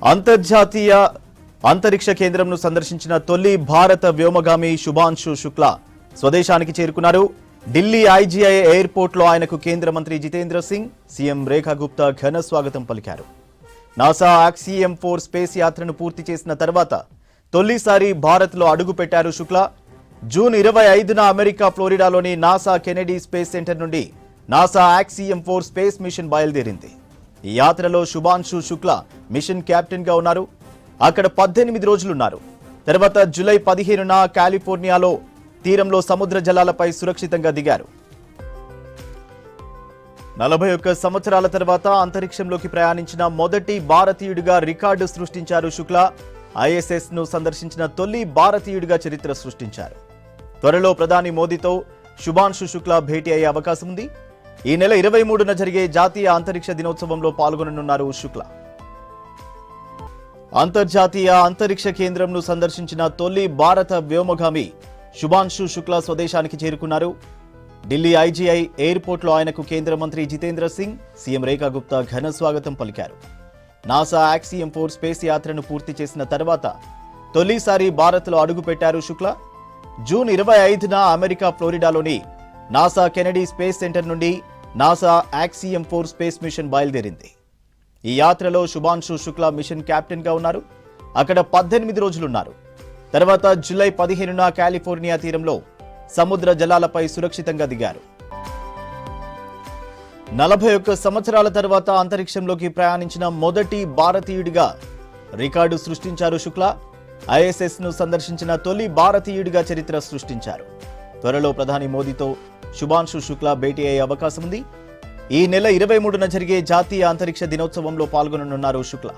అంతర్జాతీయ అంతరిక్ష కేంద్రంను సందర్శించిన తొలి భారత వ్యోమగామి శుభాంశు శుక్లా స్వదేశానికి చేరుకున్నారు. ఢిల్లీ ఐజీఐ ఎయిర్పోర్ట్లో ఆయనకు కేంద్ర మంత్రి జితేంద్ర సింగ్, సీఎం రేఖా గుప్తా ఘన స్వాగతం పలికారు. నాసా యాక్సియం 4 స్పేస్ యాత్రను పూర్తి చేసిన తర్వాత తొలిసారి భారత్లో అడుగుపెట్టారు శుక్లా. జూన్ 25న అమెరికా ఫ్లోరిడాలోని నాసా కెనెడీ స్పేస్ సెంటర్ నుండి నాసా యాక్సియం 4 స్పేస్ మిషన్ బయలుదేరింది. ఈ యాత్రలో శుభాంశు శుక్లా మిషన్ కెప్టెన్ గా ఉన్నారు. అక్కడ 18 రోజులున్నారు. తర్వాత జూలై 15న కాలిఫోర్నియాలో తీరంలో సముద్ర జలాలపై సురక్షితంగా దిగారు. 41 సంవత్సరాల తర్వాత అంతరిక్షంలోకి ప్రయాణించిన మొదటి భారతీయుడిగా రికార్డు సృష్టించారు శుక్లా. ఐఎస్ఎస్ ను సందర్శించిన తొలి భారతీయుడిగా చరిత్ర సృష్టించారు. త్వరలో ప్రధాని మోదీతో శుభాంశు శుక్లా భేటీ అయ్యే అవకాశం ఉంది. ఈ నెల 23న జరిగే జాతీయ అంతరిక్ష దినోత్సవంలో పాల్గొననున్నారు శుక్లా. అంతర్జాతీయ అంతరిక్ష కేంద్రంను సందర్శించిన తొలి భారత వ్యోమగామి శుభాంశు శుక్లా స్వదేశానికి చేరుకున్నారు. ఢిల్లీ ఐజీఐ ఎయిర్పోర్ట్లో ఆయనకు కేంద్ర మంత్రి జితేంద్ర సింగ్, సీఎం రేఖా గుప్తా ఘన స్వాగతం పలికారు. నాసా యాక్సియం 4 స్పేస్ యాత్రను పూర్తి చేసిన తర్వాత తొలిసారి భారత్లో అడుగుపెట్టారు శుక్లా. జూన్ 25న అమెరికా ఫ్లోరిడాలోని నాసా కెనెడీ స్పేస్ సెంటర్ నుండి నాసా యాక్సియం 4 స్పేస్ మిషన్ బయలుదేరింది. ఈ యాత్రలో శుభాంశు శుక్లా మిషన్ కెప్టెన్ గా ఉన్నారు. అక్కడ 18 రోజులున్నారు. తర్వాత జూలై 15న కాలిఫోర్నియా తీరంలో సముద్ర జలాలపై సురక్షితంగా దిగారు. 41 సంవత్సరాల తర్వాత అంతరిక్షంలోకి ప్రయాణించిన మొదటి భారతీయుడిగా రికార్డు సృష్టించారు శుక్లా. ఐఎస్ఎస్ ను సందర్శించిన తొలి భారతీయుడిగా చరిత్ర సృష్టించారు. త్వరలో ప్రధాని మోదీతో శుభాంశు శుక్లా భేటీ అయ్యే అవకాశం ఉంది. ఈ నెల 23న జరిగే జాతీయ అంతరిక్ష దినోత్సవంలో పాల్గొననున్నారు శుక్లా.